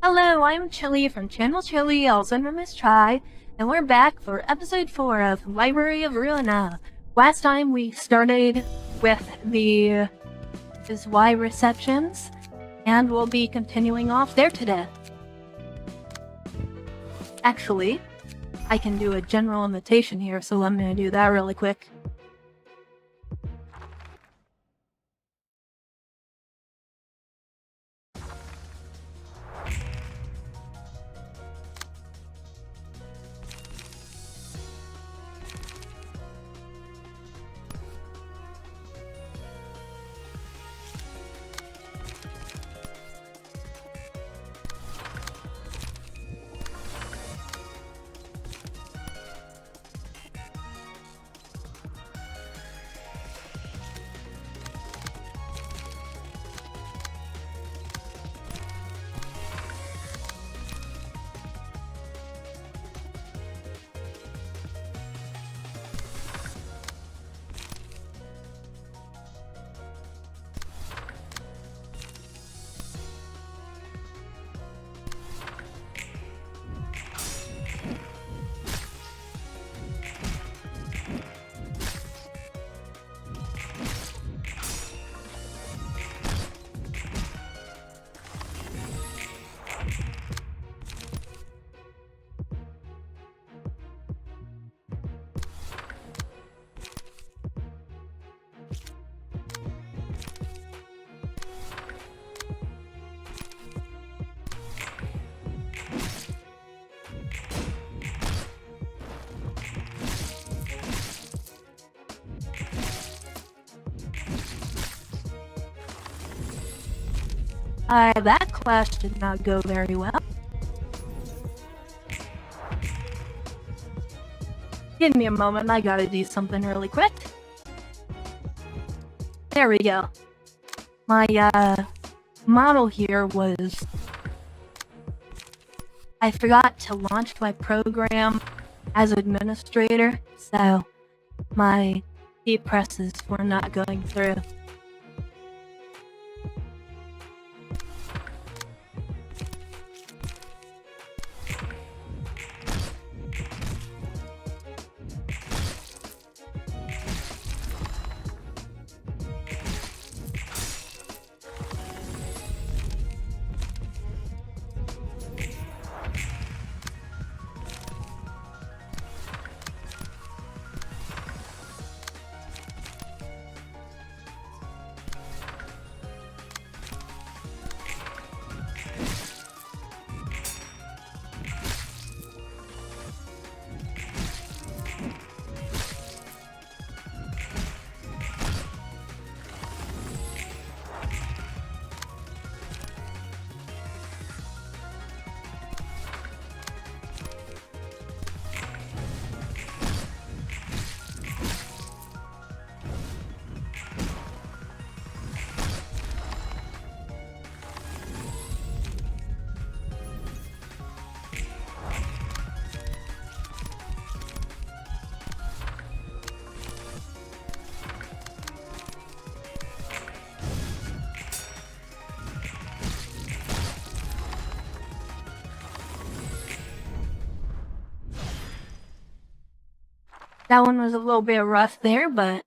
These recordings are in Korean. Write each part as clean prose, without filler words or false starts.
Hello, I'm Chili from Channel Chili, also known as Chai, and we're back for episode 4 of Library of Ruina. Last time we started with the Y receptions, and we'll be continuing off there today. Actually, I can do a general invitation here, so I'm gonna do that really quick. That clash did not go very well. Give me a moment, I gotta do something really quick. There we go. My, model here was... I forgot to launch my program as administrator, so my key presses were not going through. That one was a little bit rough there, but...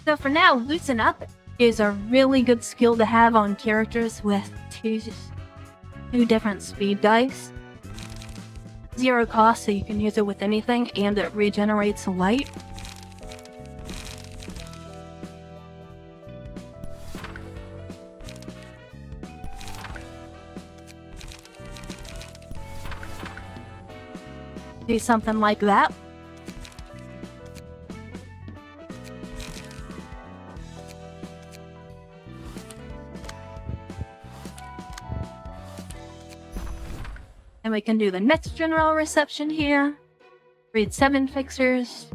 So for now, Loosen Up is a really good skill to have on characters with two different speed dice. 0 cost, so you can use it with anything, and it regenerates light. Do something like that. And we can do the next general reception here. Read 7 fixers.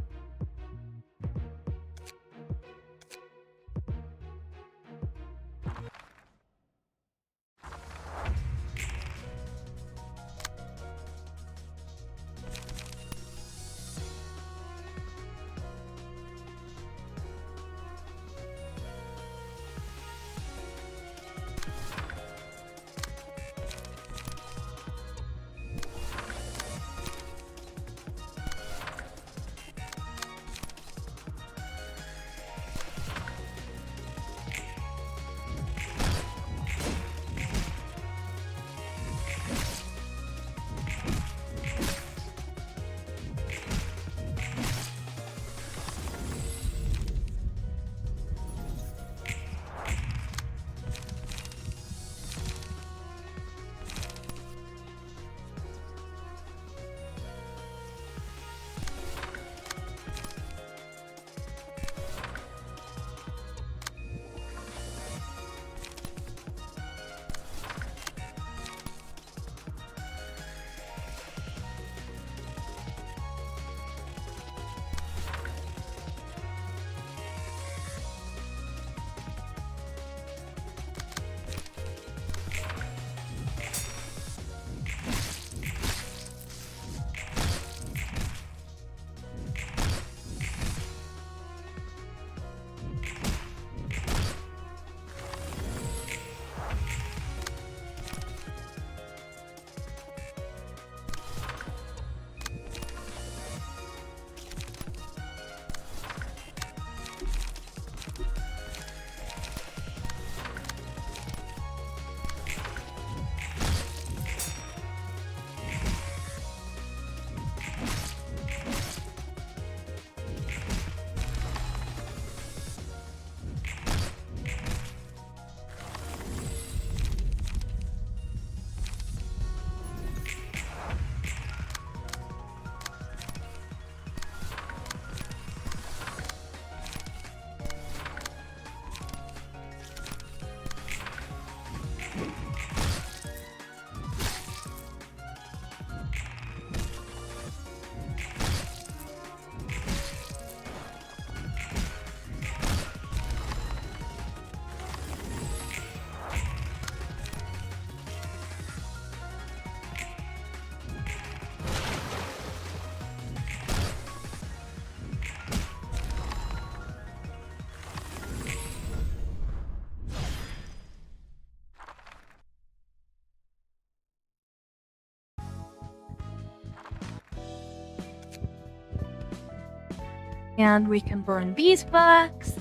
And we can burn these books.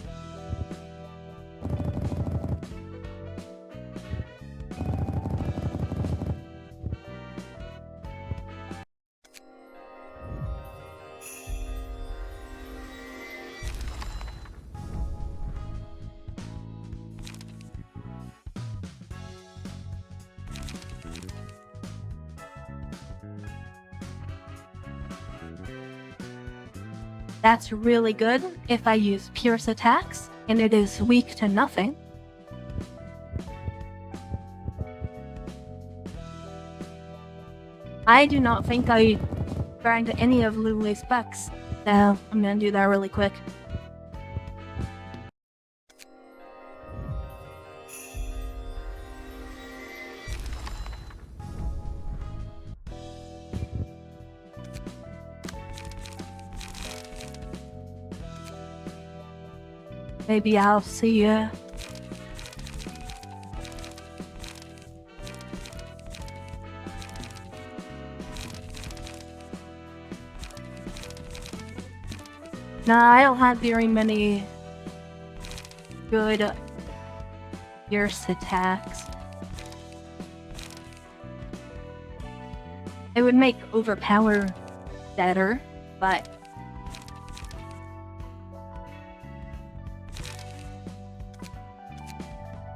That's really good if I use Pierce attacks, and it is weak to nothing. I do not think I grind any of Lulu's specs, so I'm gonna do that really quick. Maybe I'll see you. Nah, I don't have very many good Pierce attacks. It would make Overpower better, but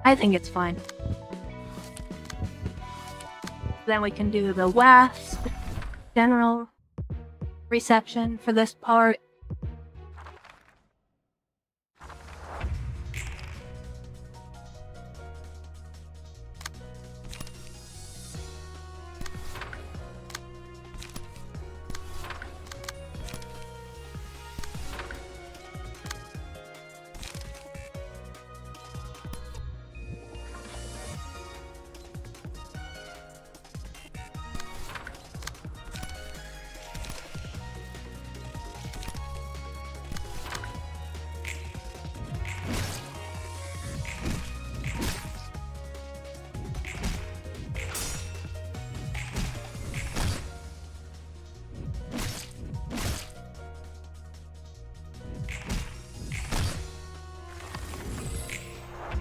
I think it's fine. Then we can do the last general reception for this part.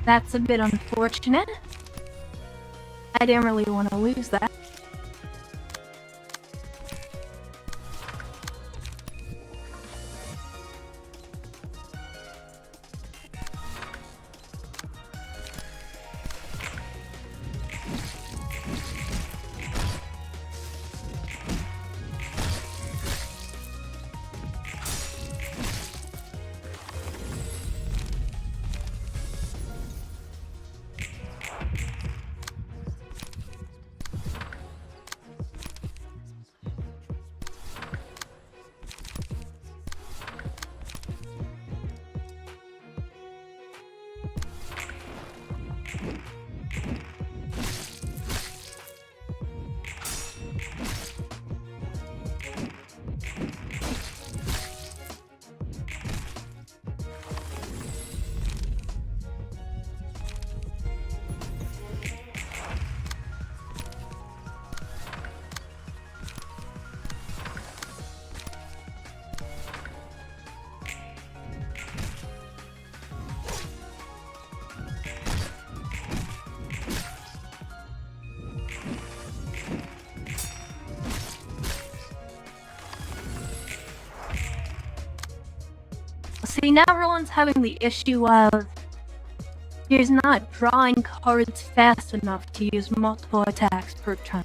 That's a bit unfortunate. I didn't really want to lose that. See, now Roland's having the issue of he's not drawing cards fast enough to use multiple attacks per turn.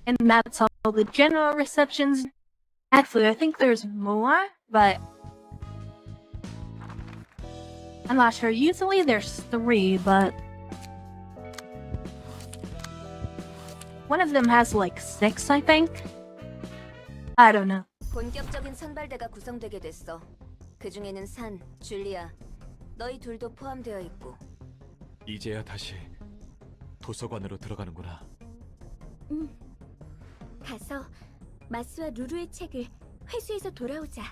And that's all the general receptions. Actually, I think there's more, but I'm not sure. Usually there's 3, but one of them has like 6, I think. I don't know. 본격적인 선발대가 구성되게 됐어. 그 중에는 산, 줄리아, 너희 둘도 포함되어 있고. 이제야 다시 도서관으로 들어가는구나. 가서 마스와 루루의 책을 회수해서 돌아오자.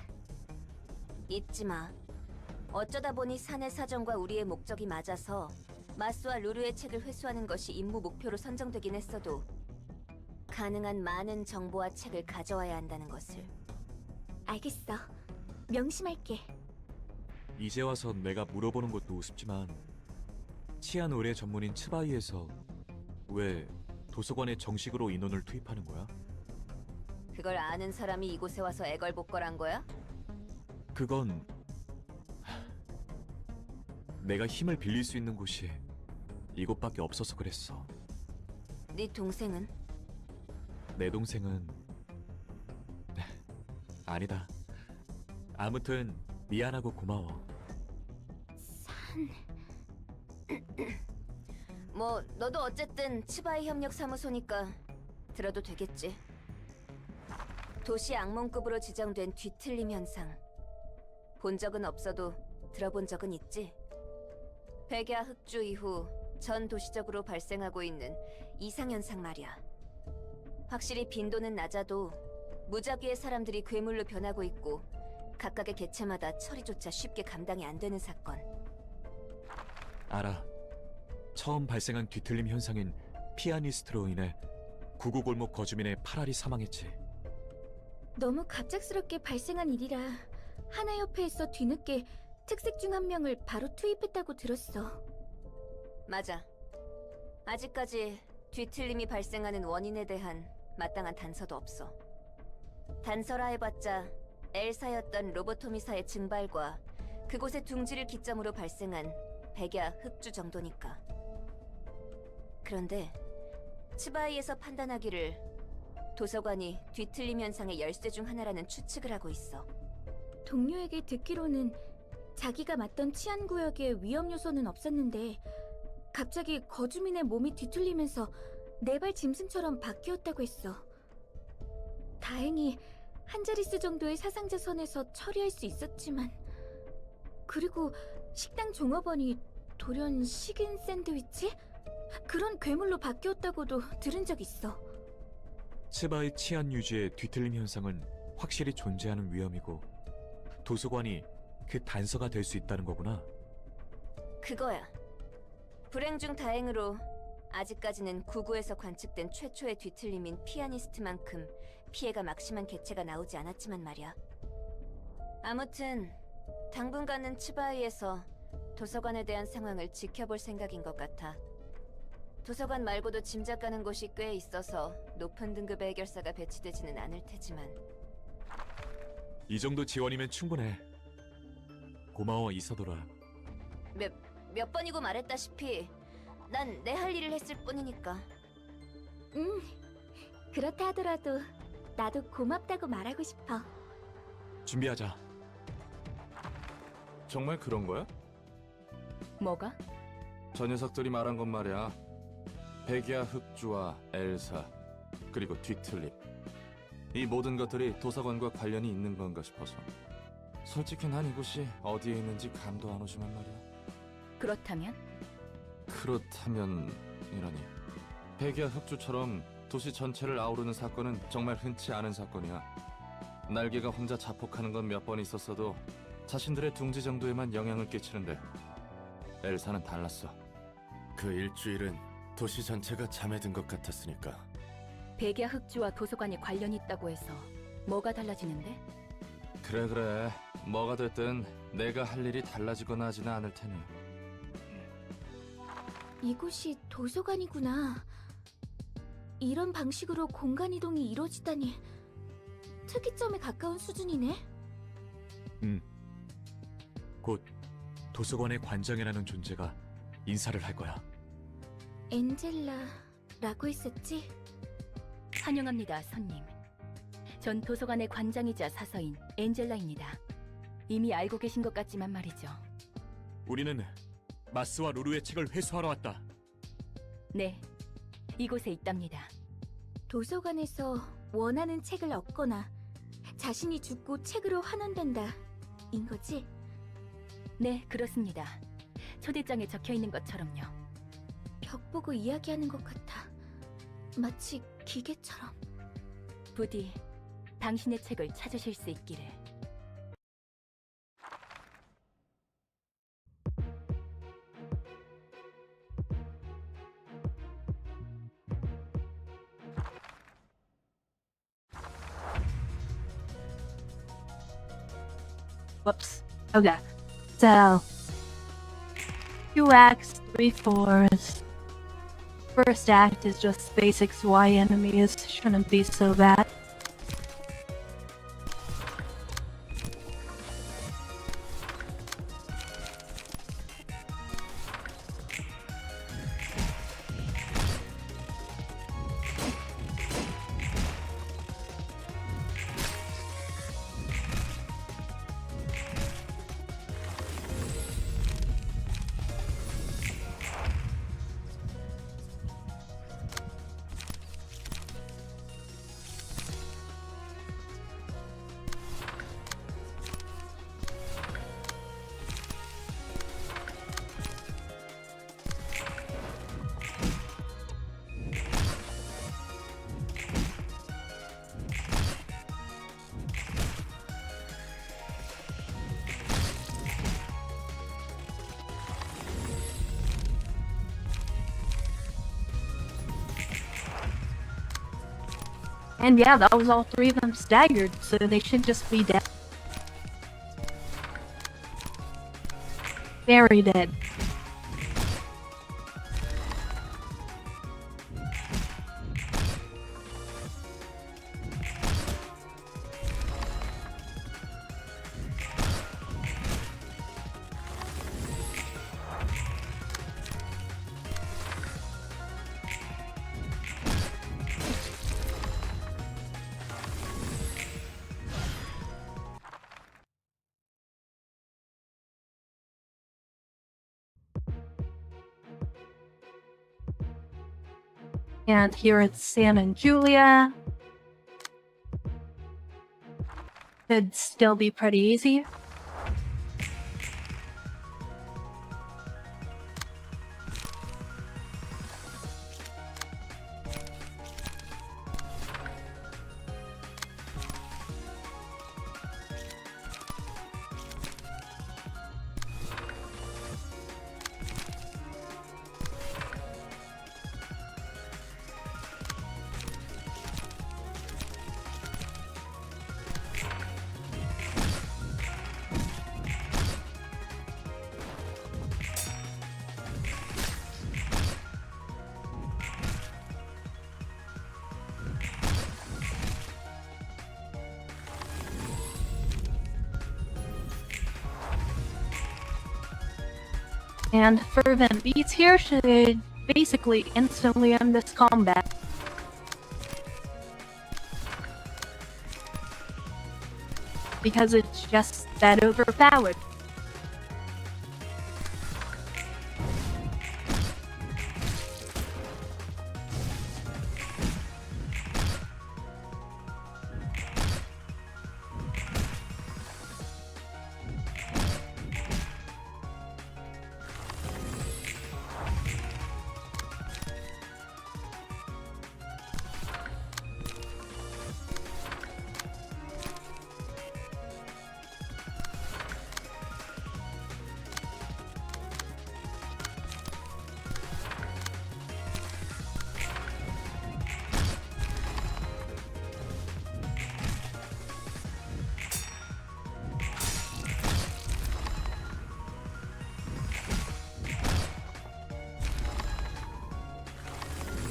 잊지 마. 어쩌다 보니 산의 사정과 우리의 목적이 맞아서 마스와 루루의 책을 회수하는 것이 임무 목표로 선정되긴 했어도 가능한 많은 정보와 책을 가져와야 한다는 것을. 알겠어. 명심할게. 이제 와서 내가 물어보는 것도 우습지만 치안 의뢰 전문인 츠바이에서 왜 도서관에 정식으로 인원을 투입하는 거야? 그걸 아는 사람이 이곳에 와서 애걸복걸한 거야? 그건 내가 힘을 빌릴 수 있는 곳이 이곳밖에 없어서 그랬어. 네 동생은? 내 동생은 아니다. 아무튼 미안하고 고마워. 뭐 너도 어쨌든 치바이 협력 사무소니까 들어도 되겠지. 도시 악몽급으로 지정된 뒤틀림 현상. 본 적은 없어도 들어본 적은 있지. 백야 흑주 이후 전 도시적으로 발생하고 있는 이상현상 말이야. 확실히 빈도는 낮아도 무작위의 사람들이 괴물로 변하고 있고 각각의 개체마다 처리조차 쉽게 감당이 안 되는 사건. 알아. 처음 발생한 뒤틀림 현상인 피아니스트로 인해 구구골목 거주민의 8알이 사망했지. 너무 갑작스럽게 발생한 일이라 하나협회에서 뒤늦게 특색 중 한 명을 바로 투입했다고 들었어. 맞아. 아직까지 뒤틀림이 발생하는 원인에 대한 마땅한 단서도 없어. 단서라 해봤자 엘사였던 로보토미사의 증발과 그곳의 둥지를 기점으로 발생한 백야 흑주 정도니까. 그런데 츠바이에서 판단하기를 도서관이 뒤틀림 현상의 열쇠 중 하나라는 추측을 하고 있어. 동료에게 듣기로는 자기가 맡던 치안 구역에 위험 요소는 없었는데 갑자기 거주민의 몸이 뒤틀리면서 네 발 짐승처럼 바뀌었다고 했어. 다행히 한 자릿수 정도의 사상자 선에서 처리할 수 있었지만, 그리고 식당 종업원이 돌연 식인 샌드위치? 그런 괴물로 바뀌었다고도 들은 적 있어. 츠바이 치안 유지의 뒤틀림 현상은 확실히 존재하는 위험이고 도서관이 그 단서가 될 수 있다는 거구나. 그거야. 불행 중 다행으로 아직까지는 구구에서 관측된 최초의 뒤틀림인 피아니스트만큼 피해가 막심한 개체가 나오지 않았지만 말이야. 아무튼 당분간은 츠바이에서 도서관에 대한 상황을 지켜볼 생각인 것 같아. 도서관 말고도 짐작 가는 곳이 꽤 있어서 높은 등급의 해결사가 배치되지는 않을 테지만. 이 정도 지원이면 충분해. 고마워 이사도라. 몇 번이고 말했다시피 난 내 할 일을 했을 뿐이니까. 그렇다 하더라도 나도 고맙다고 말하고 싶어. 준비하자. 정말 그런 거야? 뭐가? 저 녀석들이 말한 건 말이야. 백야 흑주와 엘사, 그리고 뒤틀림. 이 모든 것들이 도서관과 관련이 있는 건가 싶어서. 솔직히 난 이곳이 어디에 있는지 감도 안 오지만 말이야. 그렇다면? 그렇다면이라니. 백야 흑주처럼 도시 전체를 아우르는 사건은 정말 흔치 않은 사건이야. 날개가 혼자 자폭하는 건 몇 번 있었어도 자신들의 둥지 정도에만 영향을 끼치는데 엘사는 달랐어. 그 일주일은 도시 전체가 잠에 든 것 같았으니까. 백야 흑주와 도서관이 관련이 있다고 해서 뭐가 달라지는데? 그래. 뭐가 됐든 내가 할 일이 달라지거나 하지는 않을 테니. 이곳이 도서관이구나. 이런 방식으로 공간 이동이 이루어지다니 특이점에 가까운 수준이네. 곧 도서관의 관장이라는 존재가 인사를 할 거야. 엔젤라라고 했었지? 환영합니다, 손님. 전 도서관의 관장이자 사서인 엔젤라입니다. 이미 알고 계신 것 같지만 말이죠. 우리는 마스와 루루의 책을 회수하러 왔다. 네, 이곳에 있답니다. 도서관에서 원하는 책을 얻거나 자신이 죽고 책으로 환원된다 인 거지? 네, 그렇습니다. 초대장에 적혀 있는 것처럼요. 벽 보고 이야기하는 것 같아. 마치 기계처럼. 부디 당신의 책을 찾으실 수 있기를. Whoops. Okay. So, 2 acts, 3 fours. First act is just basics why enemies shouldn't be so bad. And yeah, that was all 3 of them staggered, so they should just be dead. Very dead. And here it's Sam and Julia. Could still be pretty easy. And Fervent Beats here should basically instantly end this combat. Because it's just that overpowered.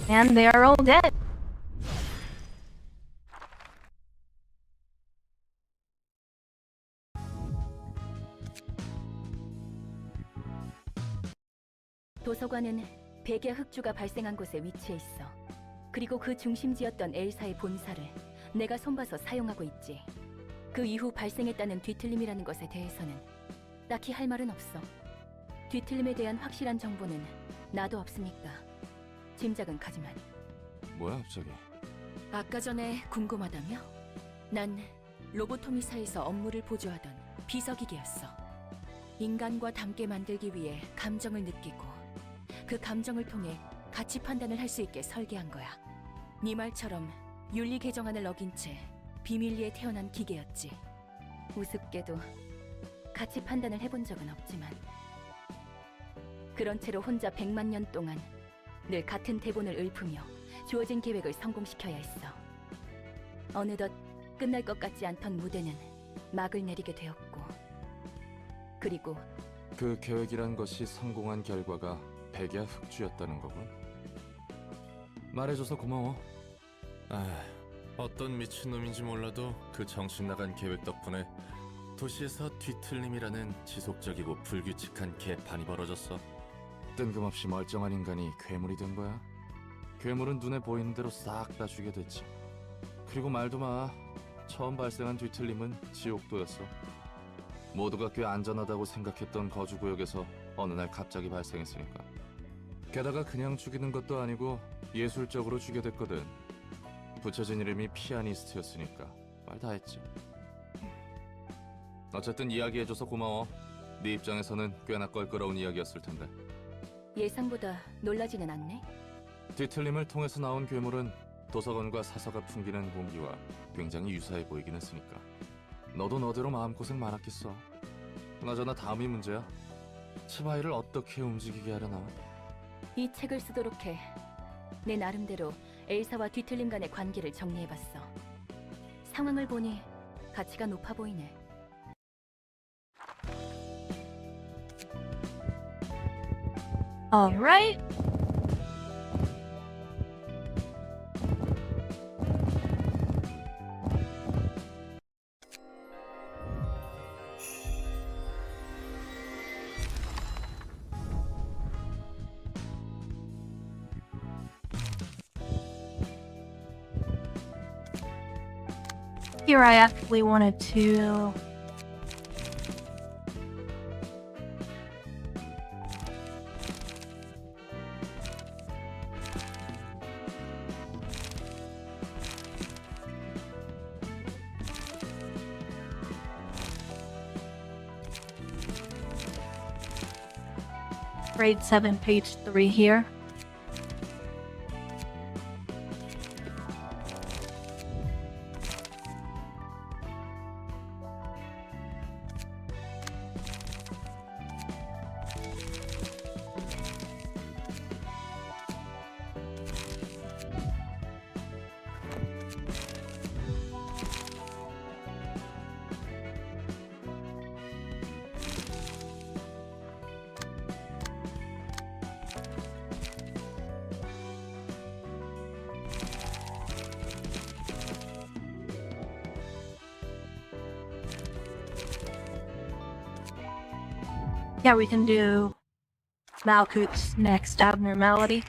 And they are all dead. 도서관은 백야 흑주가 발생한 곳에 위치해 있어. 그리고 그 중심지였던 엘사의 본사를 내가 손봐서 사용하고 있지. 그 이후 발생했다는 뒤틀림이라는 것에 대해서는 딱히 할 말은 없어. 뒤틀림에 대한 확실한 정보는 나도 없으니까 짐작은 가지만. 뭐야 갑자기? 아까 전에 궁금하다며? 난 로보토미사에서 업무를 보조하던 비서기계였어. 인간과 닮게 만들기 위해 감정을 느끼고 그 감정을 통해 가치 판단을 할 수 있게 설계한 거야. 네 말처럼 윤리 개정안을 어긴 채 비밀리에 태어난 기계였지. 우습게도 가치 판단을 해본 적은 없지만 그런 채로 혼자 100만 년 동안 늘 같은 대본을 읊으며 주어진 계획을 성공시켜야 했어. 어느덧 끝날 것 같지 않던 무대는 막을 내리게 되었고, 그리고 그 계획이란 것이 성공한 결과가 백야 흑주였다는 거군. 말해줘서 고마워. 어떤 미친놈인지 몰라도 그 정신 나간 계획 덕분에 도시에서 뒤틀림이라는 지속적이고 불규칙한 개판이 벌어졌어. 뜬금없이 멀쩡한 인간이 괴물이 된 거야. 괴물은 눈에 보이는 대로 싹 다 죽게 됐지. 그리고 말도 마. 처음 발생한 뒤틀림은 지옥도였어. 모두가 꽤 안전하다고 생각했던 거주구역에서 어느 날 갑자기 발생했으니까. 게다가 그냥 죽이는 것도 아니고 예술적으로 죽여댔거든. 붙여진 이름이 피아니스트였으니까 말 다 했지. 어쨌든 이야기해줘서 고마워. 네 입장에서는 꽤나 껄끄러운 이야기였을 텐데. 예상보다 놀라지는 않네. 뒤틀림을 통해서 나온 괴물은 도서관과 사서가 풍기는 공기와 굉장히 유사해 보이긴 했으니까. 너도 너대로 마음고생 많았겠어. 그나저나 다음이 문제야. 츠바이를 어떻게 움직이게 하려나. 이 책을 쓰도록 해. 내 나름대로 엘사와 뒤틀림 간의 관계를 정리해봤어. 상황을 보니 가치가 높아 보이네. Alright. Here I actually wanted to grade 7, page 3 here. Yeah, we can do Malkuth's next abnormality.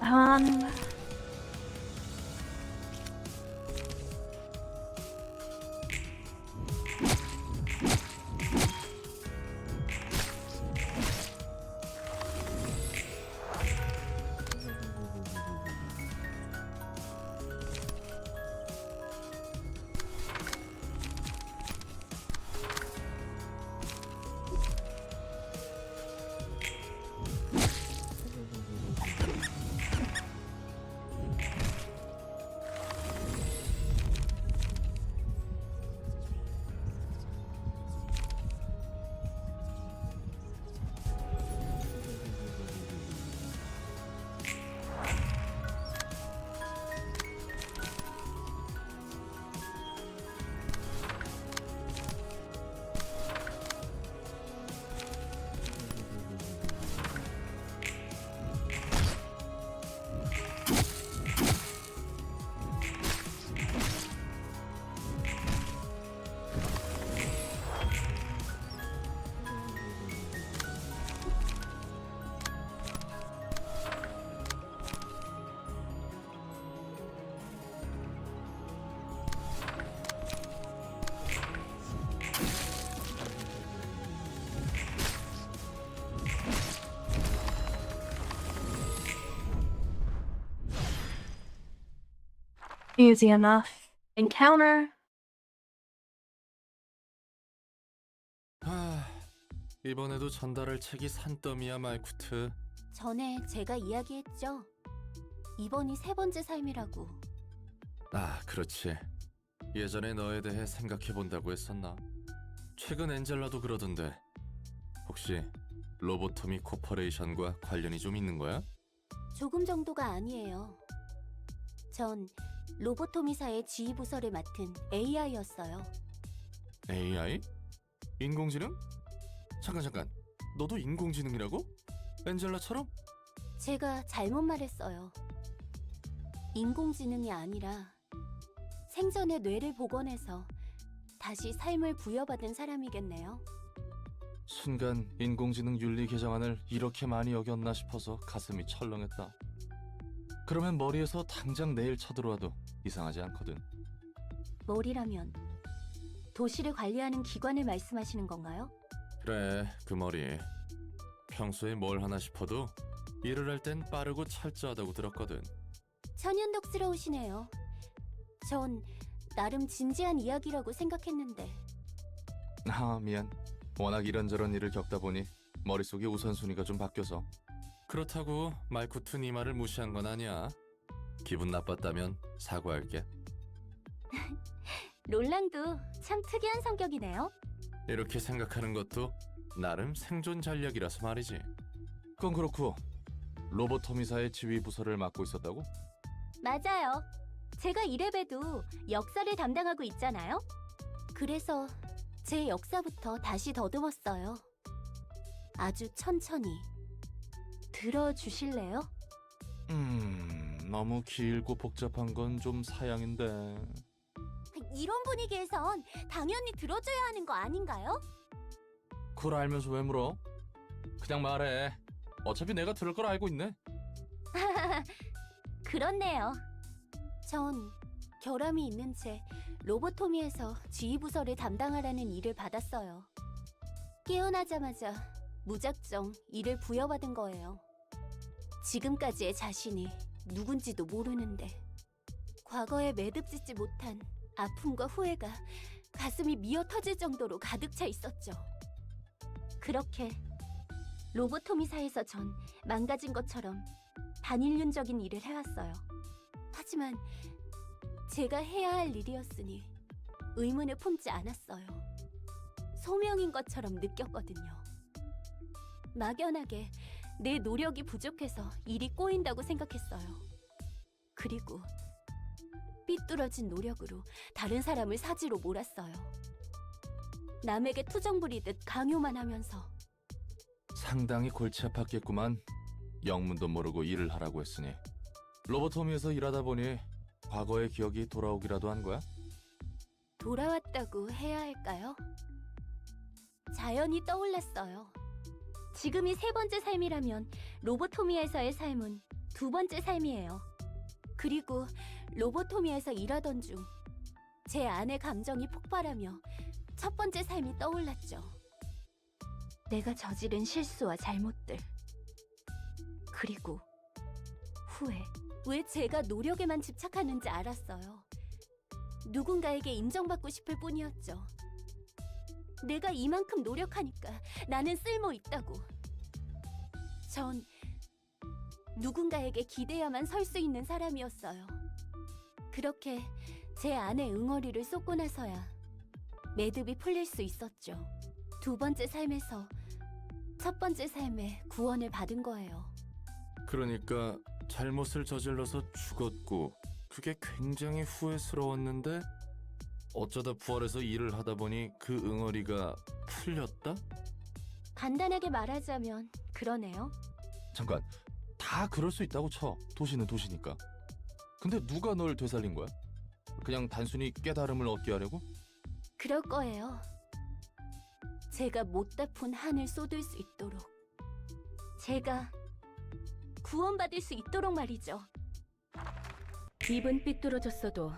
Um... Easy enough. Encounter. 이번에도 전달할 책이 산더미야, 말쿠트. 전에 제가 이야기했죠. 이번이 3번째 삶이라고. 아, 그렇지. 예전에 너에 대해 생각해본다고 했었나? 최근 엔젤라도 그러던데. 혹시 로보토미 코퍼레이션과 관련이 좀 있는 거야? 조금 정도가 아니에요. 전 로보토미사의 지휘부서를 맡은 AI였어요. AI? 인공지능? 잠깐. 너도 인공지능이라고? 엔젤라처럼? 제가 잘못 말했어요. 인공지능이 아니라 생전에 뇌를 복원해서 다시 삶을 부여받은 사람이겠네요. 순간 인공지능 윤리 개정안을 이렇게 많이 어겼나 싶어서 가슴이 철렁했다. 그러면 머리에서 당장 내일 쳐들어와도 이상하지 않거든. 머리라면 도시를 관리하는 기관을 말씀하시는 건가요? 그래, 그 머리. 평소에 뭘 하나 싶어도 일을 할 땐 빠르고 철저하다고 들었거든. 천연덕스러우시네요. 전 나름 진지한 이야기라고 생각했는데. 아, 미안. 워낙 이런저런 일을 겪다 보니 머릿속의 우선순위가 좀 바뀌어서. 그렇다고 말쿠트 네 말을 무시한 건 아니야. 기분 나빴다면 사과할게. 롤랑도 참 특이한 성격이네요. 이렇게 생각하는 것도 나름 생존 전략이라서 말이지. 그건 그렇고 로보토미사의 지휘 부서를 맡고 있었다고? 맞아요. 제가 이래봬도 역사를 담당하고 있잖아요. 그래서 제 역사부터 다시 더듬었어요. 아주 천천히. 들어주실래요? 너무 길고 복잡한 건 좀 사양인데. 이런 분위기에선 당연히 들어줘야 하는 거 아닌가요? 그걸 알면서 왜 물어? 그냥 말해. 어차피 내가 들을 걸 알고 있네. 그렇네요. 전 결함이 있는 채 로보토미에서 지휘부서를 담당하라는 일을 받았어요. 깨어나자마자 무작정 일을 부여받은 거예요. 지금까지의 자신이 누군지도 모르는데 과거에 매듭짓지 못한 아픔과 후회가 가슴이 미어 터질 정도로 가득 차 있었죠. 그렇게 로보토미사에서 전 망가진 것처럼 반인륜적인 일을 해왔어요. 하지만 제가 해야 할 일이었으니 의문을 품지 않았어요. 소명인 것처럼 느꼈거든요. 막연하게 내 노력이 부족해서 일이 꼬인다고 생각했어요. 그리고 삐뚤어진 노력으로 다른 사람을 사지로 몰았어요. 남에게 투정 부리듯 강요만 하면서. 상당히 골치 아팠겠구만. 영문도 모르고 일을 하라고 했으니. 로보토미에서 일하다 보니 과거의 기억이 돌아오기라도 한 거야? 돌아왔다고 해야 할까요? 자연히 떠올랐어요. 지금이 세 번째 삶이라면 로보토미에서의 삶은 두 번째 삶이에요. 그리고 로보토미에서 일하던 중 제 안의 감정이 폭발하며 첫 번째 삶이 떠올랐죠. 내가 저지른 실수와 잘못들. 그리고 후회. 왜 제가 노력에만 집착하는지 알았어요. 누군가에게 인정받고 싶을 뿐이었죠. 내가 이만큼 노력하니까 나는 쓸모 있다고. 전 누군가에게 기대야만 설 수 있는 사람이었어요. 그렇게 제 안에 응어리를 쏟고 나서야 매듭이 풀릴 수 있었죠. 두 번째 삶에서 첫 번째 삶의 구원을 받은 거예요. 그러니까 잘못을 저질러서 죽었고 그게 굉장히 후회스러웠는데 어쩌다 부활해서 일을 하다 보니 그 응어리가 풀렸다? 간단하게 말하자면 그러네요. 잠깐, 다 그럴 수 있다고 쳐. 도시는 도시니까. 근데 누가 널 되살린 거야? 그냥 단순히 깨달음을 얻게 하려고? 그럴 거예요. 제가 못다 푼 한을 쏟을 수 있도록. 제가 구원받을 수 있도록 말이죠. 입은 삐뚤어졌어도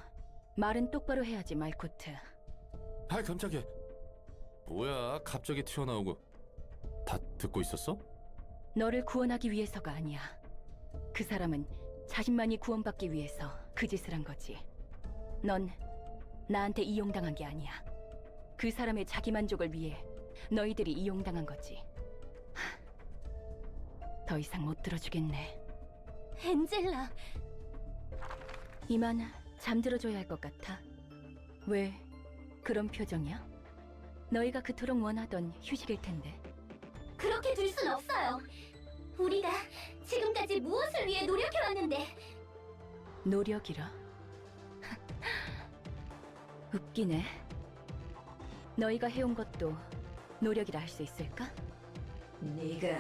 말은 똑바로 해야지, 말코트. 아, 깜짝이야. 뭐야, 갑자기 튀어나오고. 다 듣고 있었어? 너를 구원하기 위해서가 아니야. 그 사람은 자신만이 구원받기 위해서 그 짓을 한 거지. 넌 나한테 이용당한 게 아니야. 그 사람의 자기만족을 위해 너희들이 이용당한 거지. 더 이상 못 들어주겠네. 엔젤라, 이만 잠들어줘야 할 것 같아. 왜 그런 표정이야? 너희가 그토록 원하던 휴식일 텐데. 그렇게 둘 순 없어요. 우리가 지금까지 무엇을 위해 노력해왔는데. 노력이라. 웃기네. 너희가 해온 것도 노력이라 할 수 있을까? 네가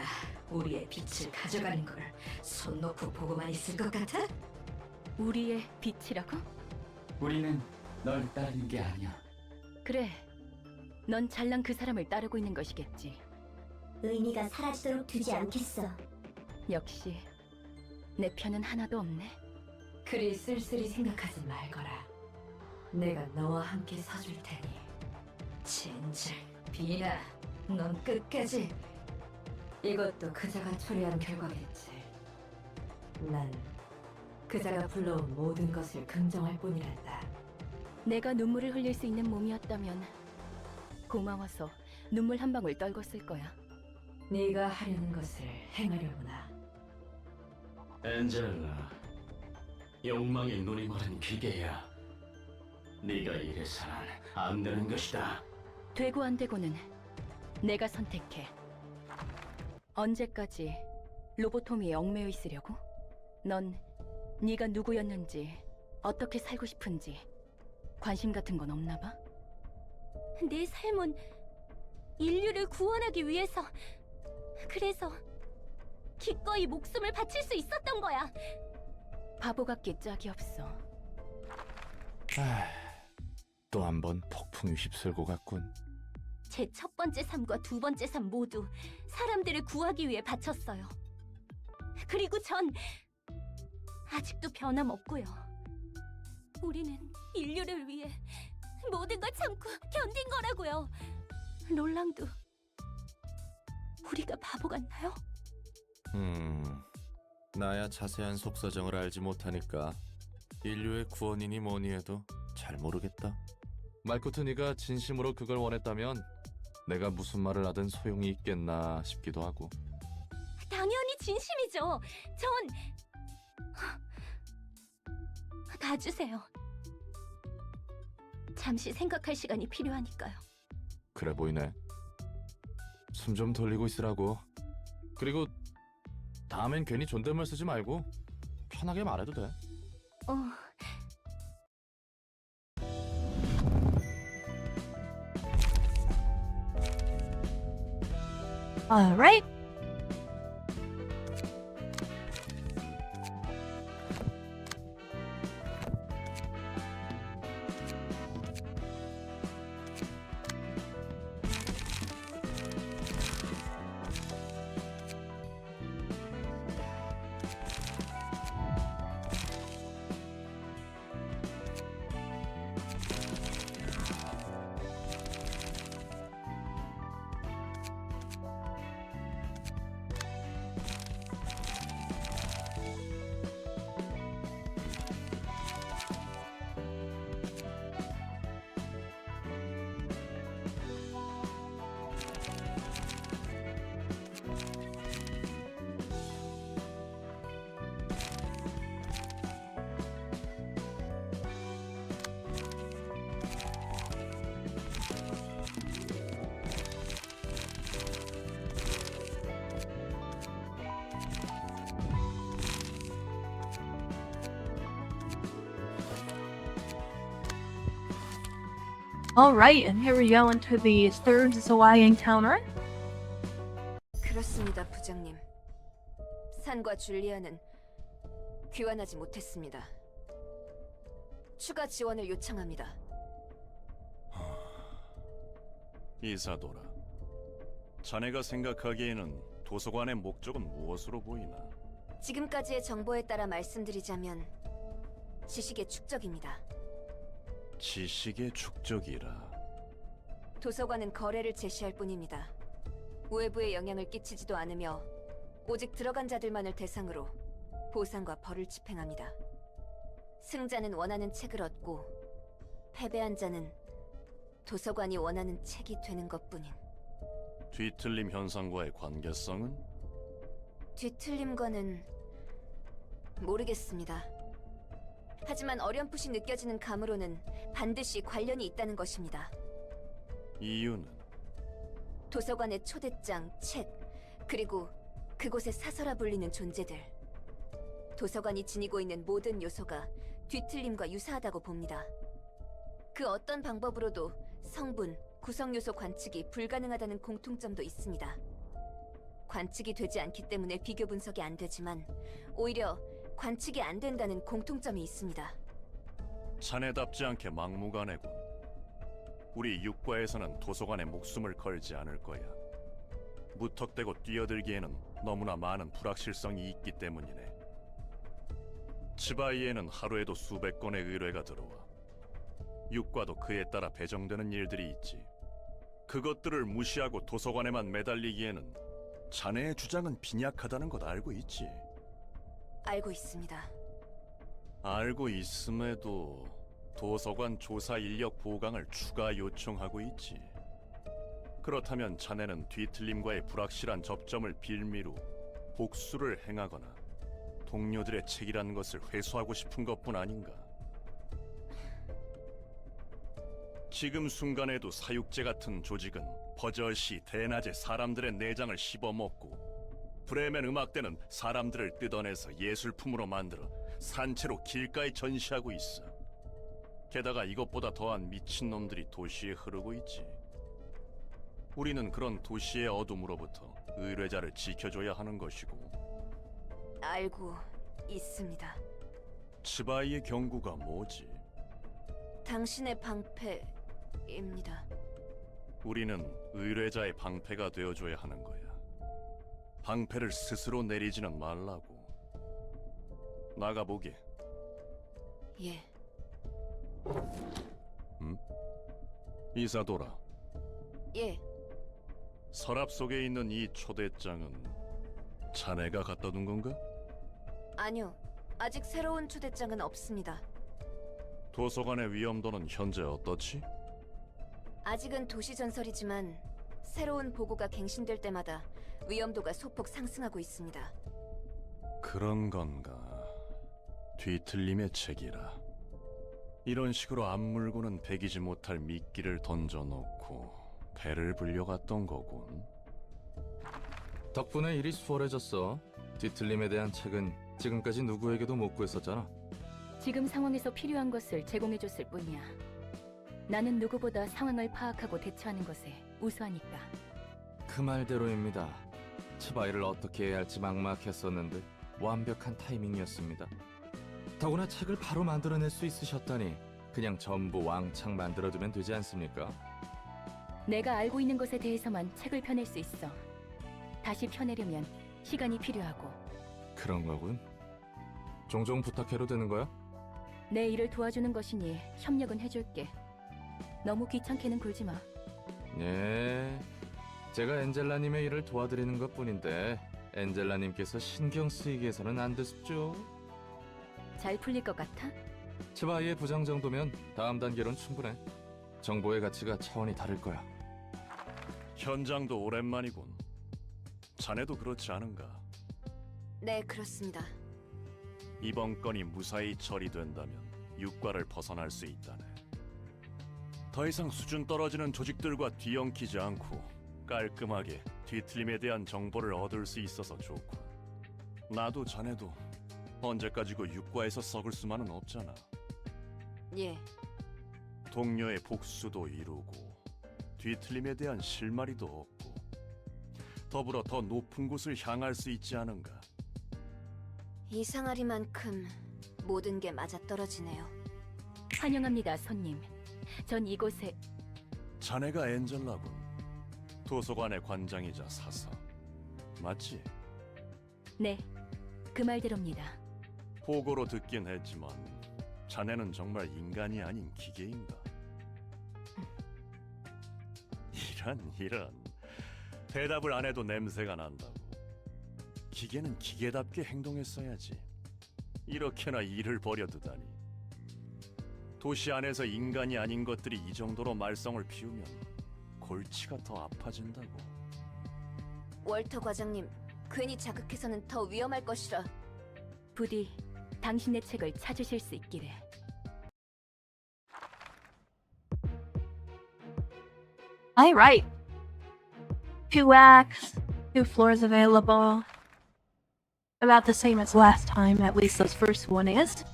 우리의 빛을 가져가는 걸 손 놓고 보고만 있을 것 같아? 우리의 빛이라고? 우리는 널 따르는 게 아니야. 그래. 넌 잘난 그 사람을 따르고 있는 것이겠지. 의미가 사라지도록 두지 않겠어. 역시 내 편은 하나도 없네. 그리 쓸쓸히 생각하지 말거라. 내가 너와 함께 서줄 테니. 진작 비나, 넌 끝까지. 이것도 그자가 초래한 결과겠지. 난 그자가 불러온 모든 것을 긍정할 뿐이란다. 내가 눈물을 흘릴 수 있는 몸이었다면 고마워서 눈물 한 방울 떨궜을 거야. 네가 하려는 것을 행하려구나. 엔젤라, 욕망의 눈이 멀은 기계야. 네가 이래서는 안 되는 것이다. 되고 안 되고는 내가 선택해. 언제까지 로보토미에 얽매여 있으려고? 넌 네가 누구였는지, 어떻게 살고 싶은지 관심 같은 건 없나 봐? 내 삶은 인류를 구원하기 위해서. 그래서 기꺼이 목숨을 바칠 수 있었던 거야. 바보 같기 짝이 없어. 또 한 번 폭풍이 휩쓸고 갔군. 제 첫 번째 삶과 두 번째 삶 모두 사람들을 구하기 위해 바쳤어요. 그리고 전 아직도 변함없고요. 우리는 인류를 위해 모든 걸 참고 견딘 거라고요. 롤랑도 우리가 바보 같나요? 나야 자세한 속사정을 알지 못하니까 인류의 구원이니 뭐니 해도 잘 모르겠다. 말코트 네가 진심으로 그걸 원했다면 내가 무슨 말을 하든 소용이 있겠나 싶기도 하고. 당연히 진심이죠. 전 다 주세요. 잠시 생각할 시간이 필요하니까요. 그래 보이네. 숨 좀 돌리고 있으라고. 그리고 다음엔 괜히 존댓말 쓰지 말고 편하게 말해도 돼. Alright. Alright, and here we go into the third Zawai encounter. 그렇습니다, 부장님. 산과 줄리아는 귀환하지 못했습니다. 추가 지원을 요청합니다. 이사도라, 자네가 생각하기에는 도서관의 목적은 무엇으로 보이나? 지금까지의 정보에 따라 말씀드리자면 지식의 축적입니다. 지식의 축적이라. 도서관은 거래를 제시할 뿐입니다. 외부에 영향을 끼치지도 않으며 오직 들어간 자들만을 대상으로 보상과 벌을 집행합니다. 승자는 원하는 책을 얻고 패배한 자는 도서관이 원하는 책이 되는 것뿐인. 뒤틀림 현상과의 관계성은? 뒤틀림과는 모르겠습니다. 하지만 어렴풋이 느껴지는 감으로는 반드시 관련이 있다는 것입니다. 이유는? 도서관의 초대장, 책, 그리고 그곳에 사서라 불리는 존재들. 도서관이 지니고 있는 모든 요소가 뒤틀림과 유사하다고 봅니다. 그 어떤 방법으로도 성분, 구성 요소 관측이 불가능하다는 공통점도 있습니다. 관측이 되지 않기 때문에 비교 분석이 안 되지만 오히려 관측이 안 된다는 공통점이 있습니다. 자네답지 않게 막무가내군. 우리 육과에서는 도서관에 목숨을 걸지 않을 거야. 무턱대고 뛰어들기에는 너무나 많은 불확실성이 있기 때문이네. 치바이에는 하루에도 수백 건의 의뢰가 들어와. 육과도 그에 따라 배정되는 일들이 있지. 그것들을 무시하고 도서관에만 매달리기에는 자네의 주장은 빈약하다는 것 알고 있지? 알고 있습니다. 알고 있음에도 도서관 조사 인력 보강을 추가 요청하고 있지. 그렇다면 자네는 뒤틀림과의 불확실한 접점을 빌미로 복수를 행하거나 동료들의 책이라는 것을 회수하고 싶은 것뿐 아닌가? 지금 순간에도 사육제 같은 조직은 버젓이 대낮에 사람들의 내장을 씹어먹고 브레멘 음악대는 사람들을 뜯어내서 예술품으로 만들어 산채로 길가에 전시하고 있어. 게다가 이것보다 더한 미친놈들이 도시에 흐르고 있지. 우리는 그런 도시의 어둠으로부터 의뢰자를 지켜줘야 하는 것이고. 알고 있습니다. 치바이의 경고가 뭐지? 당신의 방패입니다. 우리는 의뢰자의 방패가 되어줘야 하는 거야. 방패를 스스로 내리지는 말라고. 나가보게. 예. 응? 이사도라, 예, 서랍 속에 있는 이 초대장은 자네가 갖다 둔 건가? 아니요. 아직 새로운 초대장은 없습니다. 도서관의 위험도는 현재 어떻지? 아직은 도시 전설이지만 새로운 보고가 갱신될 때마다 위험도가 소폭 상승하고 있습니다. 그런 건가? 뒤틀림의 책이라. 이런 식으로 앞물고는 배기지 못할 미끼를 던져놓고 배를 불려갔던 거군. 덕분에 일이 수월해졌어. 뒤틀림에 대한 책은 지금까지 누구에게도 못 구했었잖아. 지금 상황에서 필요한 것을 제공해줬을 뿐이야. 나는 누구보다 상황을 파악하고 대처하는 것에 우수하니까. 그 말대로입니다. 츠바이를 어떻게 해야 할지 막막했었는데 완벽한 타이밍이었습니다. 더구나 책을 바로 만들어낼 수 있으셨다니 그냥 전부 왕창 만들어두면 되지 않습니까? 내가 알고 있는 것에 대해서만 책을 펴낼 수 있어. 다시 펴내려면 시간이 필요하고. 그런 거군. 종종 부탁해도 되는 거야? 내 일을 도와주는 것이니 협력은 해줄게. 너무 귀찮게는 굴지 마. 예. 제가 엔젤라님의 일을 도와드리는 것뿐인데 엔젤라님께서 신경 쓰이게 해서는 안 됐죠. 잘 풀릴 것 같아? 츠바이의 부장 정도면 다음 단계로는 충분해. 정보의 가치가 차원이 다를 거야. 현장도 오랜만이군. 자네도 그렇지 않은가? 네, 그렇습니다. 이번 건이 무사히 처리된다면 육과를 벗어날 수 있다네. 더 이상 수준 떨어지는 조직들과 뒤엉키지 않고 깔끔하게 뒤틀림에 대한 정보를 얻을 수 있어서 좋군. 나도 자네도 언제까지고 육과에서 썩을 수만은 없잖아. 예, 동료의 복수도 이루고 뒤틀림에 대한 실마리도 얻고 더불어 더 높은 곳을 향할 수 있지 않은가. 이상하리만큼 모든 게 맞아떨어지네요. 환영합니다, 손님. 전 이곳에 자네가 엔젤라군. 도서관의 관장이자 사서. 맞지? 네, 그 말대로입니다. 보고로 듣긴 했지만 자네는 정말 인간이 아닌 기계인가? 이런 대답을 안 해도 냄새가 난다고. 기계는 기계답게 행동했어야지. 이렇게나 일을 버려두다니. 도시 안에서 인간이 아닌 것들이 이 정도로 말썽을 피우면 골치가 더 아파진다고. 월터 과장님, 괜히 자극해서는 더 위험할 것이라. 부디 당신의 책을 찾으실 수 있기를. Alright. 2 acts, 2 floors available. About the same as last time, at least this first one is.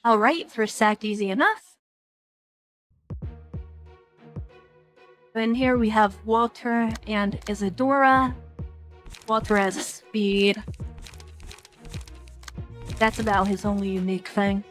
Alright, first act easy enough. And here we have Walter and Isadora. Walter has speed. That's about his only unique thing.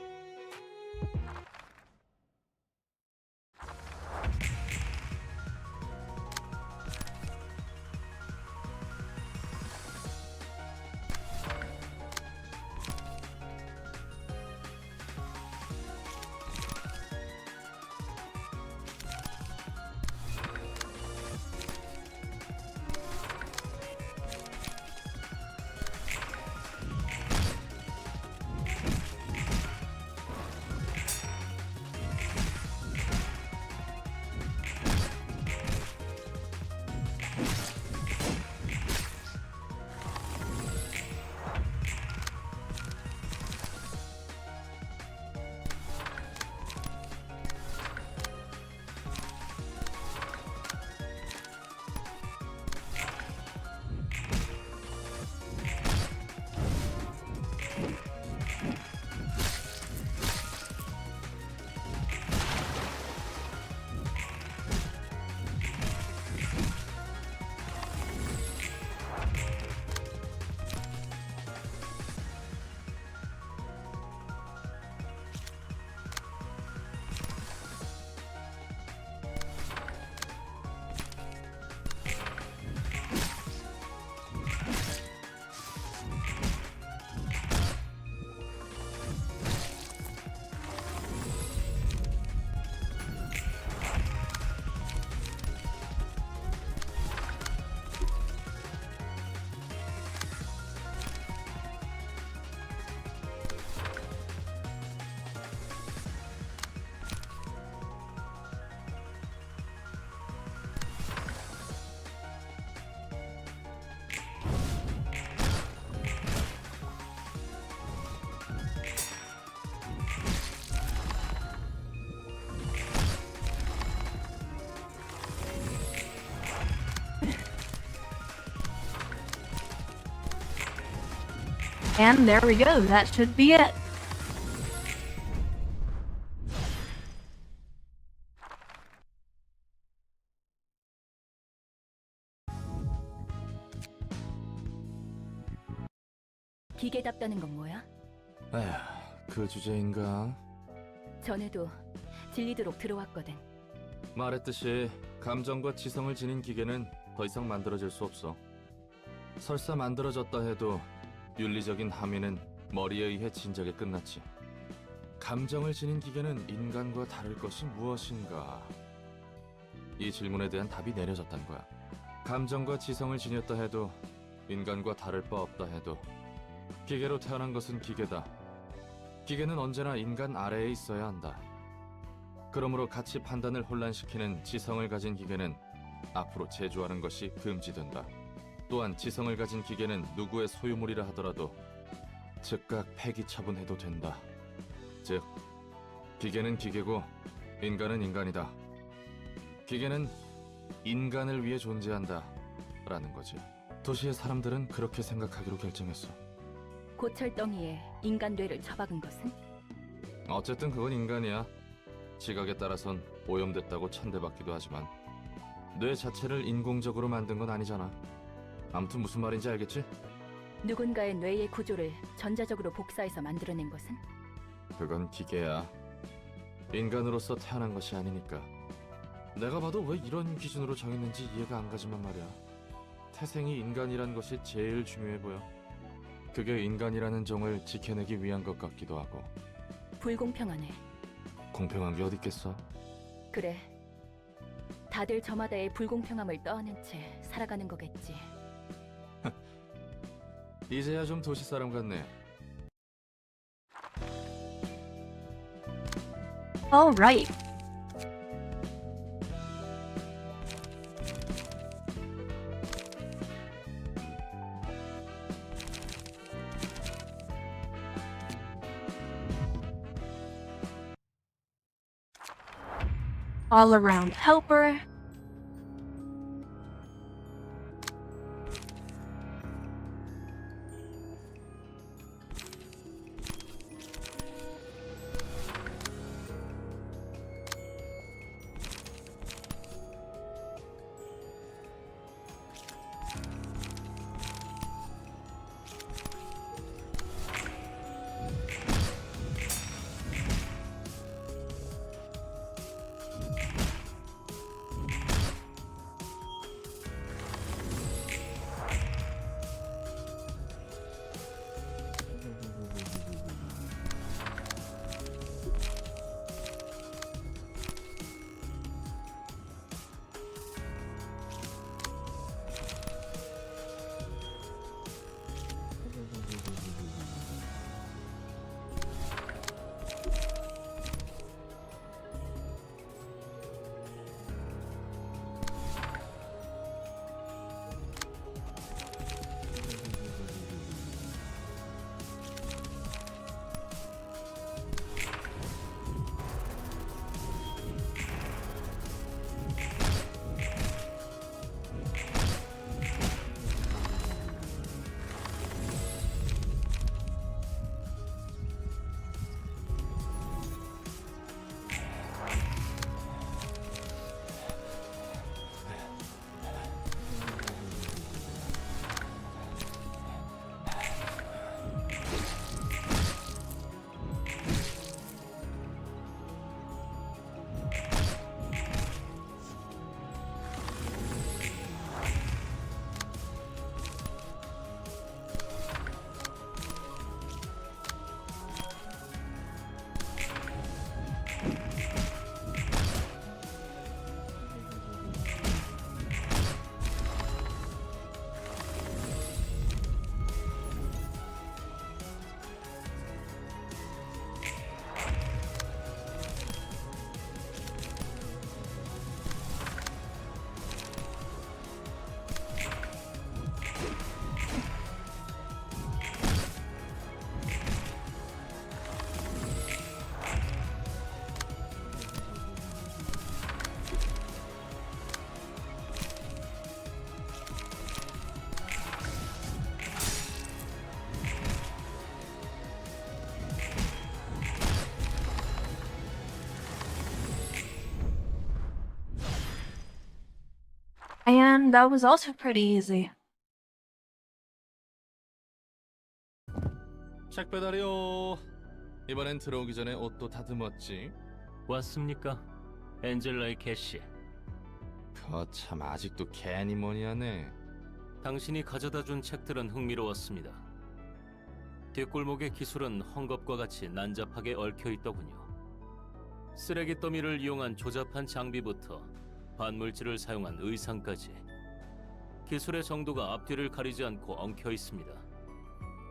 And there we go, that should be it. 기계답다는 건 뭐야? 에휴, 그 주제인가? 전에도 질리도록 들어왔거든. 말했듯이 감정과 지성을 지닌 기계는 더 이상 만들어질 수 없어. 설사 만들어졌다 해도 윤리적인 함의는 머리에 의해 진작에 끝났지. 감정을 지닌 기계는 인간과 다를 것이 무엇인가? 이 질문에 대한 답이 내려졌단 거야. 감정과 지성을 지녔다 해도 인간과 다를 바 없다 해도 기계로 태어난 것은 기계다. 기계는 언제나 인간 아래에 있어야 한다. 그러므로 가치 판단을 혼란시키는 지성을 가진 기계는 앞으로 제조하는 것이 금지된다. 또한 지성을 가진 기계는 누구의 소유물이라 하더라도 즉각 폐기 처분해도 된다. 즉, 기계는 기계고 인간은 인간이다. 기계는 인간을 위해 존재한다 라는 거지. 도시의 사람들은 그렇게 생각하기로 결정했어. 고철덩이에 인간 뇌를 처박은 것은? 어쨌든 그건 인간이야. 지각에 따라선 오염됐다고 천대받기도 하지만 뇌 자체를 인공적으로 만든 건 아니잖아. 아무튼 무슨 말인지 알겠지? 누군가의 뇌의 구조를 전자적으로 복사해서 만들어낸 것은? 그건 기계야. 인간으로서 태어난 것이 아니니까. 내가 봐도 왜 이런 기준으로 정했는지 이해가 안 가지만 말이야. 태생이 인간이란 것이 제일 중요해 보여. 그게 인간이라는 종을 지켜내기 위한 것 같기도 하고. 불공평하네. 공평한 게 어딨겠어? 그래. 다들 저마다의 불공평함을 떠안은 채 살아가는 거겠지. 이제야 좀 도시 사람 같네. Alright. All around helper. and that was also pretty easy. 책 배달이요. 이번엔 들어오기 전에 옷도 다듬었지. 왔습니까? 엔젤라의 캐시. 거참 아직도 괜히 뭐니 하네. 당신이 가져다 준 책들은 흥미로웠습니다. 뒷골목의 기술은 헝겊과 같이 난잡하게 얽혀 있더군요. 쓰레기 더미를 이용한 조잡한 장비부터 반물질을 사용한 의상까지 기술의 정도가 앞뒤를 가리지 않고 엉켜 있습니다.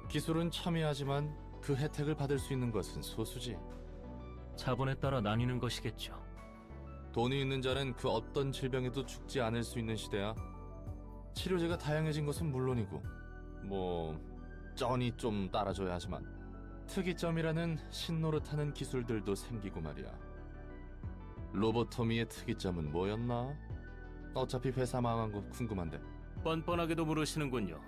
기술은 첨예하지만 그 혜택을 받을 수 있는 것은 소수지. 자본에 따라 나뉘는 것이겠죠. 돈이 있는 자는 그 어떤 질병에도 죽지 않을 수 있는 시대야. 치료제가 다양해진 것은 물론이고 뭐 쩐이 좀 따라줘야 하지만 특이점이라는 신노릇하는 기술들도 생기고 말이야. 로보토미의 특이점은 뭐였나? 어차피 회사 망한 거 궁금한데. 뻔뻔하게도 물으시는군요.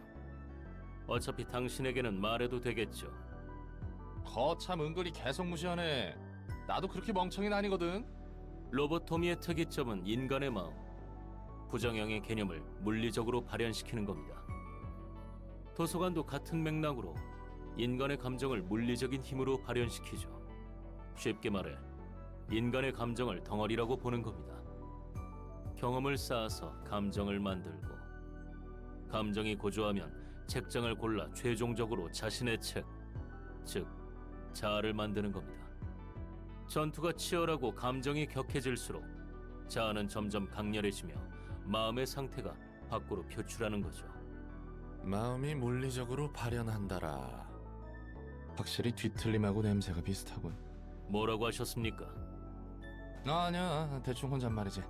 어차피 당신에게는 말해도 되겠죠. 거참 은근히 계속 무시하네. 나도 그렇게 멍청이는 아니거든. 로보토미의 특이점은 인간의 마음, 부정형의 개념을 물리적으로 발현시키는 겁니다. 도서관도 같은 맥락으로 인간의 감정을 물리적인 힘으로 발현시키죠. 쉽게 말해 인간의 감정을 덩어리라고 보는 겁니다. 경험을 쌓아서 감정을 만들고 감정이 고조하면 책장을 골라 최종적으로 자신의 책, 즉 자아를 만드는 겁니다. 전투가 치열하고 감정이 격해질수록 자아는 점점 강렬해지며 마음의 상태가 밖으로 표출하는 거죠. 마음이 물리적으로 발현한다라. 확실히 뒤틀림하고 냄새가 비슷하군. 뭐라고 하셨습니까? 아니야, 대충 혼잣말이지.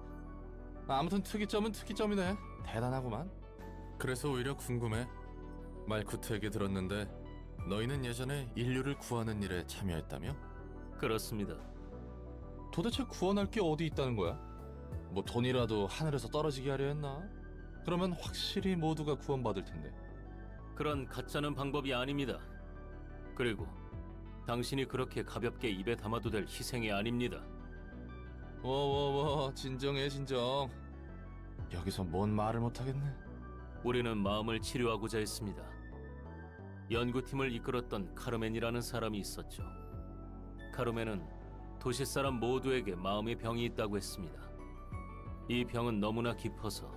아무튼 특이점은 특이점이네. 대단하구만. 그래서 오히려 궁금해. 말쿠트 얘기 들었는데 너희는 예전에 인류를 구하는 일에 참여했다며? 그렇습니다. 도대체 구원할 게 어디 있다는 거야? 뭐 돈이라도 하늘에서 떨어지게 하려 했나? 그러면 확실히 모두가 구원받을 텐데. 그런 가짜는 방법이 아닙니다. 그리고 당신이 그렇게 가볍게 입에 담아도 될 희생이 아닙니다. 워워워, 진정해 진정. 여기서 뭔 말을 못하겠네. 우리는 마음을 치료하고자 했습니다. 연구팀을 이끌었던 카르멘이라는 사람이 있었죠. 카르멘은 도시 사람 모두에게 마음의 병이 있다고 했습니다. 이 병은 너무나 깊어서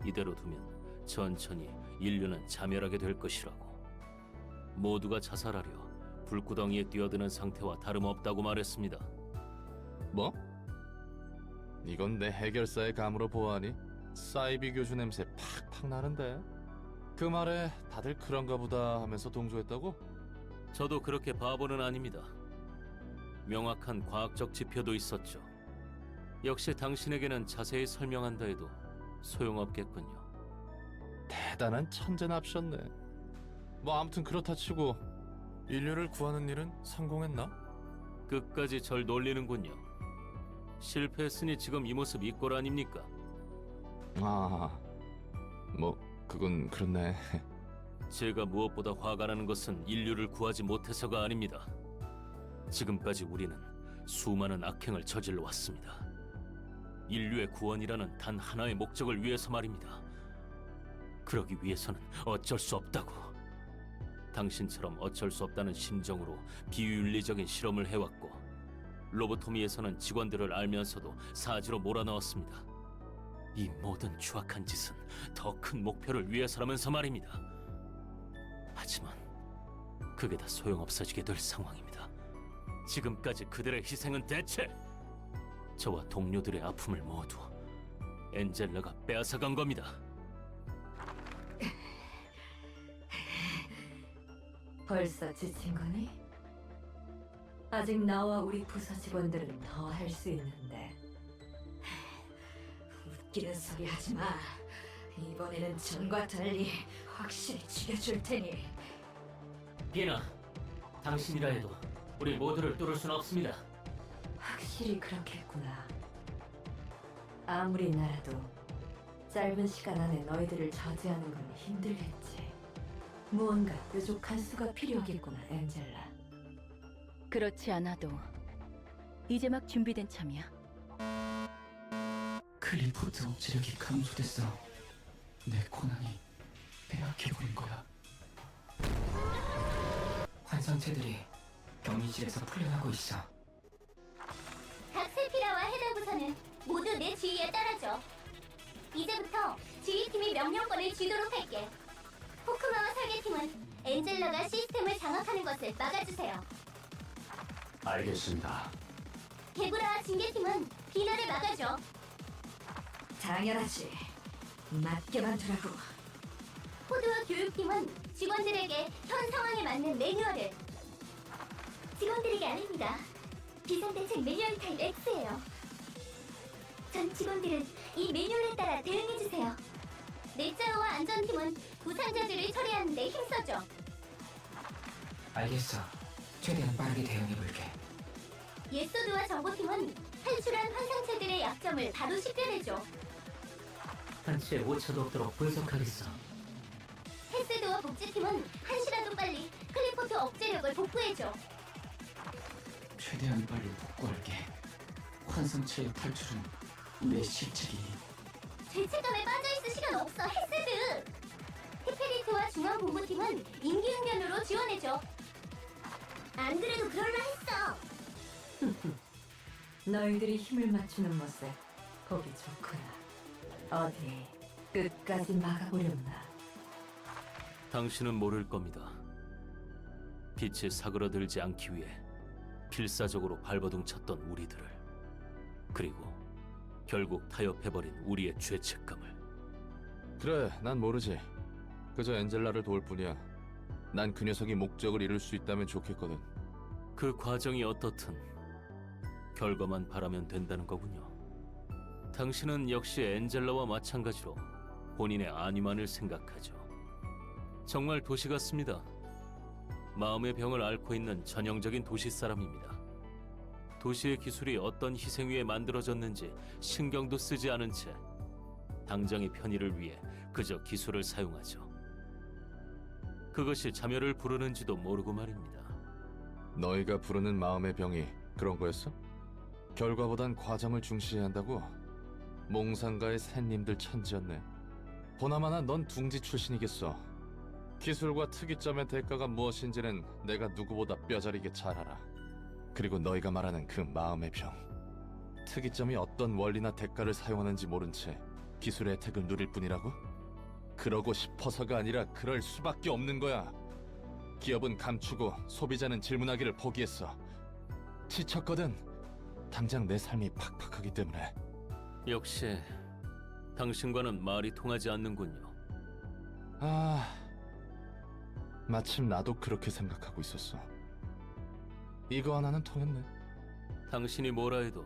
이대로 두면 천천히 인류는 자멸하게 될 것이라고. 모두가 자살하려 불구덩이에 뛰어드는 상태와 다름없다고 말했습니다. 뭐? 이건 내 해결사의 감으로 보아하니 사이비 교주 냄새 팍팍 나는데. 그 말에 다들 그런가 보다 하면서 동조했다고? 저도 그렇게 바보는 아닙니다. 명확한 과학적 지표도 있었죠. 역시 당신에게는 자세히 설명한다 해도 소용없겠군요. 대단한 천재납셨네. 뭐 아무튼 그렇다 치고 인류를 구하는 일은 성공했나? 끝까지 절 놀리는군요. 실패했으니 지금 이 모습 이꼴 아닙니까? 뭐 그건 그렇네. 제가 무엇보다 화가 나는 것은 인류를 구하지 못해서가 아닙니다. 지금까지 우리는 수많은 악행을 저질러 왔습니다. 인류의 구원이라는 단 하나의 목적을 위해서 말입니다. 그러기 위해서는 어쩔 수 없다고. 당신처럼 어쩔 수 없다는 심정으로 비윤리적인 실험을 해왔고 로보토미에서는 직원들을 알면서도 사지로 몰아넣었습니다. 이 모든 추악한 짓은 더 큰 목표를 위해서라면서 말입니다. 하지만 그게 다 소용없어지게 될 상황입니다. 지금까지 그들의 희생은 대체 저와 동료들의 아픔을 모두 엔젤라가 빼앗아간 겁니다. 벌써 지친 거니? 아직 나와 우리 부서 직원들은 더 할 수 있는데. 웃기는 소리 하지 마. 이번에는 전과 달리 확실히 죽여줄 테니. 비나, 당신이라 해도 우리 모두를 뚫을 수는 없습니다. 확실히 그렇겠구나. 아무리 나라도 짧은 시간 안에 너희들을 저지하는 건 힘들겠지. 무언가 뾰족한 수가 필요하겠구나, 엔젤라. 그렇지 않아도 이제 막 준비된 참이야. 클리포드 억제력이 감소됐어. 내 고난이 빼앗기고 거야. 환상체들이 경이실에서 풀려나고 있어. 각 세피라와 헤더 부서는 모두 내 지휘에 따라줘. 이제부터 지휘팀이 명령권을 쥐도록 할게. 호크마와 설계팀은 엔젤라가 시스템을 장악하는 것을 막아주세요. 알겠습니다. 개구라와 징계팀은 비나를 막아줘. 당연하지. 맞게만 두라고. 코드와 교육팀은 직원들에게 현 상황에 맞는 매뉴얼을. 직원들에게 아닙니다. 비상대책 매뉴얼 타입 X예요. 전 직원들은 이 매뉴얼에 따라 대응해주세요. 넷자우와 안전팀은 부상자들을 처리하는 데 힘써줘. 알겠어. 최대한 빠르게 대응해볼게. 예소드와 정보팀은 탈출한 환상체들의 약점을 바로 식별해줘. 한치의 오차도 없도록 분석하겠어. 헬스드와 복지팀은 한시라도 빨리 클리포트 억제력을 복구해줘. 최대한 빨리 복구할게. 환상체의 탈출은 내 실책이니. 죄책감에 빠져있을 시간 없어, 헬스드! 티페리트와 중앙본부팀은 임기응변으로 지원해줘. 안 그래도 그럴라 했어. 너희들이 힘을 맞추는 모습 보기 좋구나. 어디 끝까지 막아보려나. 당신은 모를 겁니다. 빛이 사그러들지 않기 위해 필사적으로 발버둥 쳤던 우리들을, 그리고 결국 타협해버린 우리의 죄책감을. 그래, 난 모르지. 그저 엔젤라를 도울 뿐이야. 난 그 녀석이 목적을 이룰 수 있다면 좋겠거든. 그 과정이 어떻든 결과만 바라면 된다는 거군요. 당신은 역시 엔젤라와 마찬가지로 본인의 안위만을 생각하죠. 정말 도시 같습니다. 마음의 병을 앓고 있는 전형적인 도시 사람입니다. 도시의 기술이 어떤 희생 위에 만들어졌는지 신경도 쓰지 않은 채 당장의 편의를 위해 그저 기술을 사용하죠. 그것이 자멸을 부르는지도 모르고 말입니다. 너희가 부르는 마음의 병이 그런 거였어? 결과보단 과정을 중시해야 한다고? 몽상가의 샌님들 천지였네. 보나마나 넌 둥지 출신이겠어. 기술과 특이점의 대가가 무엇인지는 내가 누구보다 뼈저리게 잘 알아. 그리고 너희가 말하는 그 마음의 병, 특이점이 어떤 원리나 대가를 사용하는지 모른 채 기술의 혜택을 누릴 뿐이라고? 그러고 싶어서가 아니라 그럴 수밖에 없는 거야. 기업은 감추고 소비자는 질문하기를 포기했어. 지쳤거든. 당장 내 삶이 팍팍하기 때문에. 역시 당신과는 말이 통하지 않는군요. 마침 나도 그렇게 생각하고 있었어. 이거 하나는 통했네. 당신이 뭐라 해도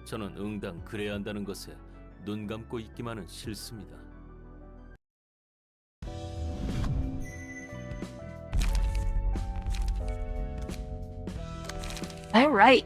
저는 응당 그래야 한다는 것에 눈 감고 있기만은 싫습니다. All right.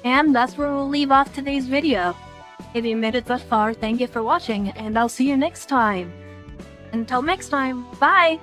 And that's where we'll leave off today's video. If you made it thus far, thank you for watching, and I'll see you next time. Until next time, bye!